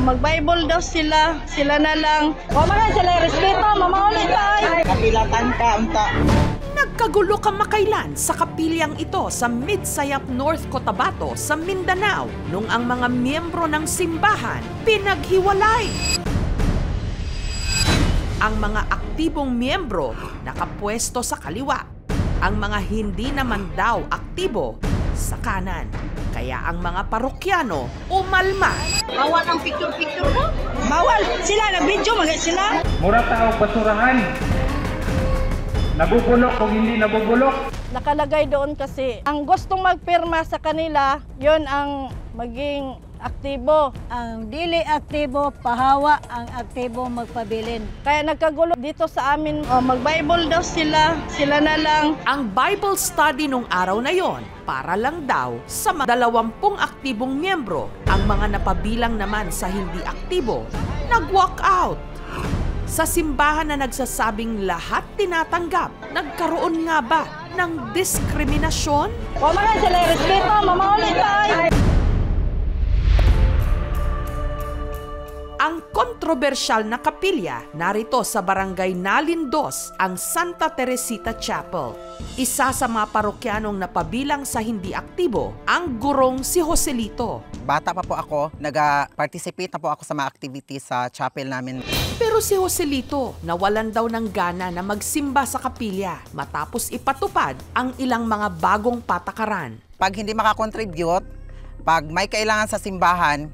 Mag-Bible daw sila na lang. O man sila respeto, mamaulit tayo. Kapilatan ka, unta. Nagkagulo kamakailan sa kapilyang ito sa Midsayap, North Cotabato sa Mindanao nung ang mga miyembro ng simbahan pinaghiwalay. Ang mga aktibong miyembro nakapwesto sa kaliwa, ang mga hindi naman daw aktibo sa kanan. Kaya ang mga parokyano umalma. Bawal ang picture-picture mo? Bawal! Sila, nag-video, sila. Mura tao basurahan. Nabubulok kung hindi nabubulok. Nakalagay doon kasi ang gustong magpirma sa kanila, yon ang maging aktibo. Ang dili aktibo, pahawa, ang aktibo magpabilin. Kaya nagkagulo dito sa amin. Mag-Bible daw sila na lang. Ang Bible study nung araw na yon para lang daw sa 20 aktibong miyembro. Ang mga napabilang naman sa hindi aktibo, nag-walk out. Sa simbahan na nagsasabing lahat tinatanggap, nagkaroon nga ba ng diskriminasyon? O man sila respeto, mamaulit tayo. Ang kontrobersyal na kapilya narito sa Barangay Nalindos, ang Santa Teresita Chapel. Isa sa mga parokyanong napabilang sa hindi aktibo, ang gurong si Joselito. Bata pa po ako, nag-participate na po ako sa mga activities sa chapel namin. Pero si Joselito nawalan daw ng gana na magsimba sa kapilya matapos ipatupad ang ilang mga bagong patakaran. Pag hindi makakontribute, pag may kailangan sa simbahan,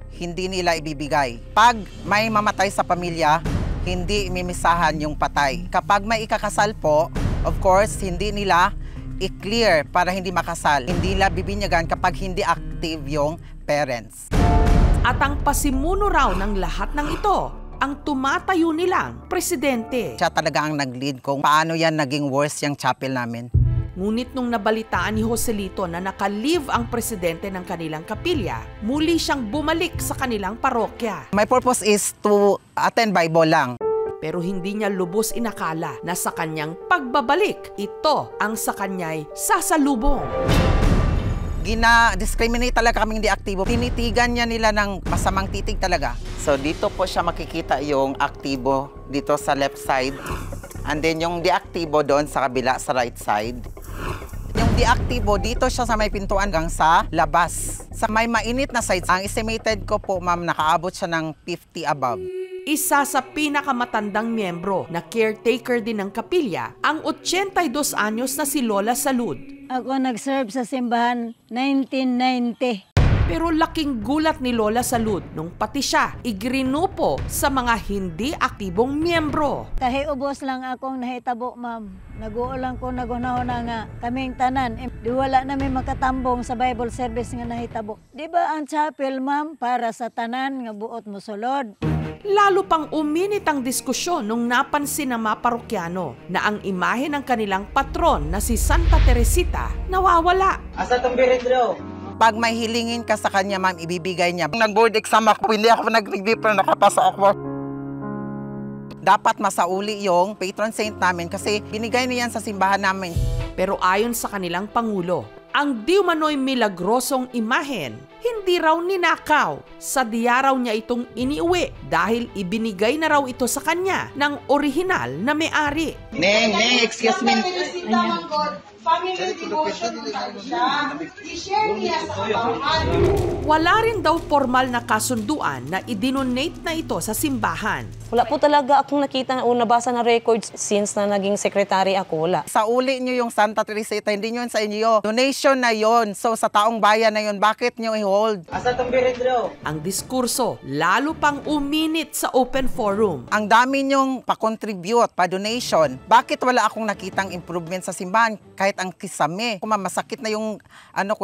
hindi nila ibibigay. Pag may mamatay sa pamilya, hindi imimisahan yung patay. Kapag may ikakasal po, of course, hindi nila i-clear para hindi makasal. Hindi nila bibinyagan kapag hindi active yung parents. At ang pasimuno raw ng lahat ng ito, ang tumatayo nilang presidente. Siya talaga ang nag-lead kung paano yan naging worse yung chapel namin. Ngunit nung nabalitaan ni Joselito na naka-leave ang presidente ng kanilang kapilya, muli siyang bumalik sa kanilang parokya. My purpose is to attend Bible lang. Pero hindi niya lubos inakala na sa kanyang pagbabalik, ito ang sa kanya'y sasalubong. Gina-discriminate talaga kaming di aktibo. Tinitigan niya nila ng masamang titig talaga. So dito po siya makikita yung aktibo dito sa left side. And then yung di aktibo doon sa kabila sa right side. Yung di aktibo dito siya sa may pintuan hanggang sa labas. Sa may mainit na sides, ang estimated ko po ma'am nakaabot siya ng 50 above. Isa sa pinakamatandang miyembro na caretaker din ng kapilya, ang 82 anyos na si Lola Salud. Ako nag-serve sa simbahan 1990. Pero laking gulat ni Lola Salud nung pati siya igrinupo sa mga hindi aktibong miyembro. Kahit ubos lang akong nahitabo, ma'am. Nag-uulang ko, nagunahon na nga kaming tanan. Di wala namin makatambong sa Bible service nga nahitabo. Di ba ang chapel, ma'am, para sa tanan nga buot mosulod? Lalo pang uminit ang diskusyon nung napansin ng mga parokyano na ang imahe ng kanilang patron na si Santa Teresita nawawala. Asa tong biridro? Pag may hilingin ka sa kanya, ma'am, ibibigay niya. Nag-board exam ako, hindi ako nag-register, nakapasa ako. Dapat masauli yung patron saint namin kasi binigay niyan sa simbahan namin. Pero ayon sa kanilang pangulo, ang di umano'y milagrosong imahen, hindi raw ninakaw. Sa diya raw niya itong iniuwi dahil ibinigay na raw ito sa kanya ng orihinal na may-ari. Neng, excuse me. Family devotion siya. I-share niya sa kabahan. Wala rin daw formal na kasunduan na idinonate na ito sa simbahan. Wala po talaga akong nakita o nabasa na records since na naging secretary ako. Wala. Sa uli nyo yung Santa Teresita, hindi nyo yun sa inyo. Donation na yon. So sa taong bayan na yon, bakit nyo i-hold? Asa tong biridro? Ang diskurso lalo pang uminit sa open forum. Ang dami nyong pa-contribute, pa-donation. Bakit wala akong nakitang improvement sa simbahan? Kahit ang kisame. Kung masakit na yung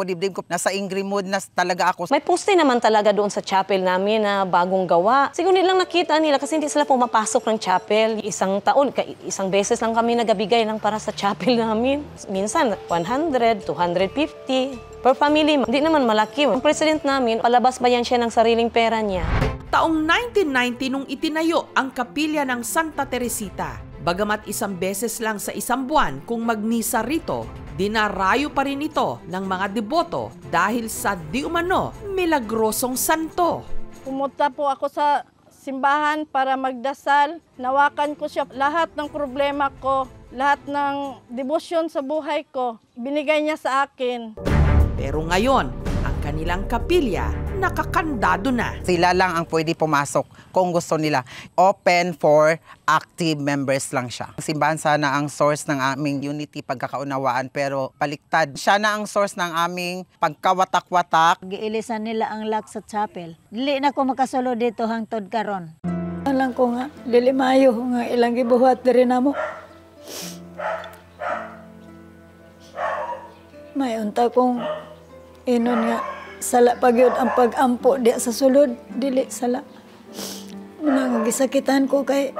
dibdib ko, nasa angry mood na talaga ako. May poste naman talaga doon sa chapel namin na bagong gawa. Siguro nilang nakita nila kasi hindi sila pumapasok ng chapel. Isang taon, isang beses lang kami nagabigay lang para sa chapel namin. Minsan, 100, 250 per family. Hindi naman malaki. Ang president namin, palabas ba yan siya ng sariling pera niya? Taong 1990 nung itinayo ang kapilya ng Santa Teresita. Bagamat isang beses lang sa isang buwan kung magmisa rito, dinarayo pa rin ito ng mga deboto dahil sa di umano milagrosong santo. Pumunta po ako sa simbahan para magdasal. Nawakan ko siya lahat ng problema ko, lahat ng debosyon sa buhay ko. Binigay niya sa akin. Pero ngayon, ang kanilang kapilya nakakandado na. Sila lang ang pwede pumasok kung gusto nila. Open for active members lang siya. Simbahan sana ang source ng aming unity, pagkakaunawaan, pero baliktad. Siya na ang source ng aming pagkawatak-watak. Giilisan nila ang lock sa chapel. Dili na ko makasulo dito hangtod karon. Alam ko nga, dili maayo nga ilang gibuhat diri namo. May unta kong inon nga sala pagyud ang pag-ampo di sa sulod, dili sala. Muna gisakitan ko kay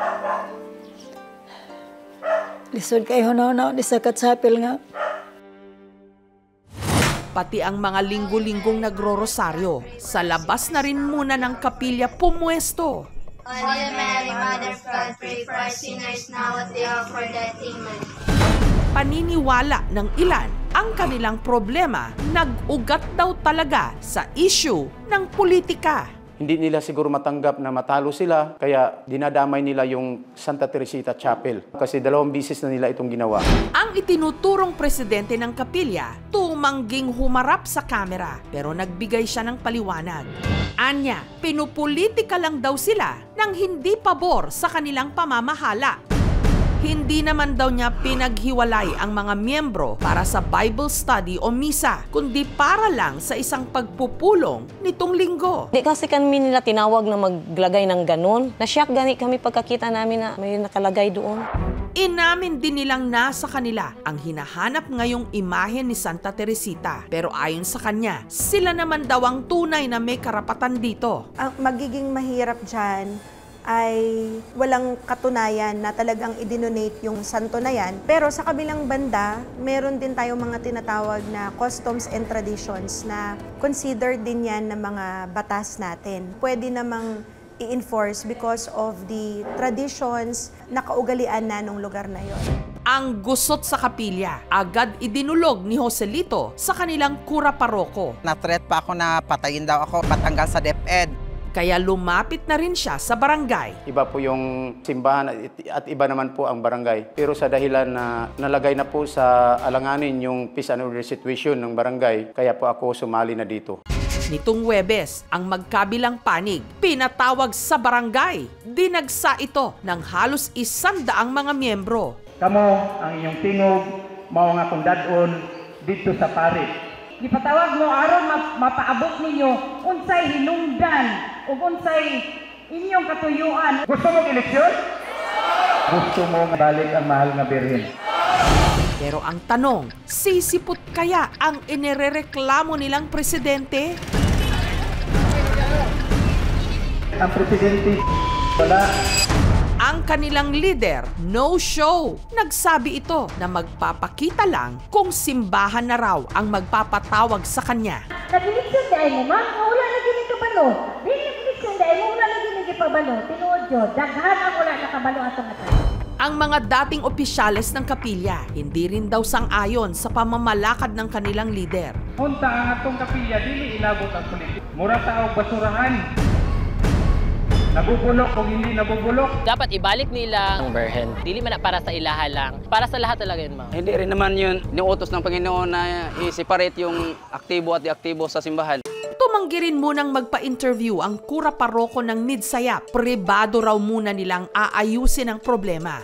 lisod kay hunaw-hunaw di sa katsapil nga. Pati ang mga linggo-linggong nagro-rosaryo, sa labas na rin muna ng kapilya pumuesto. Holy Mary, Mother of God, pray for us sinners now at the hour of our death. Amen. Paniniwala ng ilan, ang kanilang problema nag-ugat daw talaga sa issue ng politika. Hindi nila siguro matanggap na matalo sila, kaya dinadamay nila yung Santa Teresita Chapel. Kasi 2 bisis na nila itong ginawa. Ang itinuturong presidente ng kapilya, tumangging humarap sa kamera, pero nagbigay siya ng paliwanag. Anya, pinupolitika lang daw sila nang hindi pabor sa kanilang pamamahala. Hindi naman daw niya pinaghiwalay ang mga miyembro para sa Bible study o misa, kundi para lang sa isang pagpupulong nitong linggo. Di kasi kami nila tinawag na maglagay ng ganun. Nasyak gani kami pagkakita namin na may nakalagay doon. Inamin din nilang nasa kanila ang hinahanap ngayong imahe ni Santa Teresita. Pero ayon sa kanya, sila naman daw ang tunay na may karapatan dito. Ang magiging mahirap dyan ay walang katunayan na talagang idinonate yung santo na yan. Pero sa kabilang banda, meron din tayong mga tinatawag na customs and traditions na considered din yan ng mga batas natin. Pwede namang i-enforce because of the traditions na kaugalian na nung lugar na yon. Ang gusot sa kapilya, agad idinulog ni Joselito sa kanilang kura paroko. Na-threat pa ako na patayin daw ako, patanggal sa DepEd. Kaya lumapit na rin siya sa barangay. Iba po yung simbahan at iba naman po ang barangay. Pero sa dahilan na nalagay na po sa alanganin yung peace and order situation ng barangay, kaya po ako sumali na dito. Nitong Huwebes, ang magkabilang panig, pinatawag sa barangay. Dinagsa ito ng halos 100 mga miyembro. Kamo ang inyong tingog, mao nga kung dadon dito sa parit. Gipatawag mo aron mapaabot ninyo unsay hinungdan ug unsay inyong katuyuan. Gusto mo eleksyon? Gusto mo nga balik ang mahal nga birhen. Pero ang tanong, sisipot kaya ang inirereklamo nilang presidente? Ang presidente wala. Ang kanilang leader, no show. Nagsabi ito na magpapakita lang kung simbahan na raw ang magpapatawag sa kanya. Nag-eleksyon dahil mo, ma'am, wala na gini kabalo. Di nag-eleksyon dahil mo, wala na gini kabalo. Tinuod yun, daghan ang wala na kabalo atong atay. Ang mga dating opisyales ng kapilya, hindi rin daw sang-ayon sa pamamalakad ng kanilang leader. Unta ang atong kapilya, dili inabot ang politik. Mura tao basurahan. Nabubulok kung hindi nabubulok. Dapat ibalik nila ang berhen. Dili man na para sa ilaha lang. Para sa lahat talaga yun, ma'am. Hindi rin naman yun niutos ng Panginoon na i-separate yung aktibo at di-aktibo sa simbahan. Tumanggi rin munang magpa-interview ang kura paroko ng Nidsayap. Pribado raw muna nilang aayusin ang problema.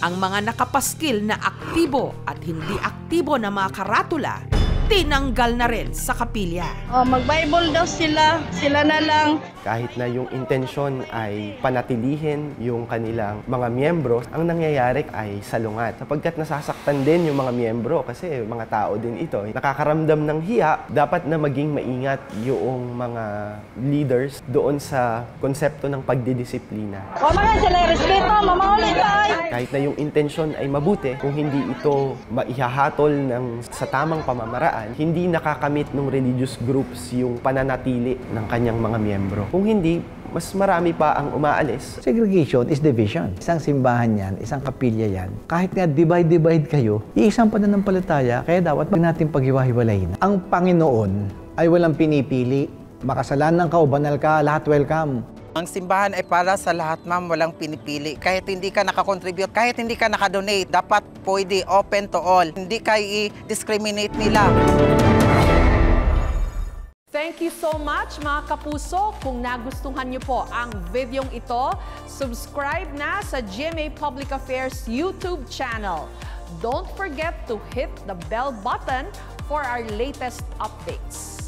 Ang mga nakapaskil na aktibo at hindi aktibo na mga karatula, tinanggal na rin sa kapilya. Mag-Bible daw sila na lang. Kahit na yung intensyon ay panatilihin yung kanilang mga miyembro, ang nangyayari ay salungat. Sapagkat nasasaktan din yung mga miyembro kasi mga tao din ito. Nakakaramdam ng hiya, dapat na maging maingat yung mga leaders doon sa konsepto ng pagdidisiplina. Kahit na yung intensyon ay mabuti, kung hindi ito maihahatol sa tamang pamamaraan, hindi nakakamit ng religious groups yung pananatili ng kanyang mga miyembro. Kung hindi, mas marami pa ang umaalis. Segregation is division. Isang simbahan yan, isang kapilya yan. Kahit nga divide kayo, iisang pananampalataya, kaya dapat natin paghiwa-hiwalayin. Ang Panginoon ay walang pinipili Makasalanan ka o banal ka, lahat welcome. Ang simbahan ay para sa lahat, ma'am, walang pinipili. Kahit hindi ka nakakontribute, kahit hindi ka nakadonate, dapat pwede open to all. Hindi kayo i-discriminate nila. Thank you so much mga kapuso. Kung nagustuhan niyo po ang videong ito, subscribe na sa GMA Public Affairs YouTube channel. Don't forget to hit the bell button for our latest updates.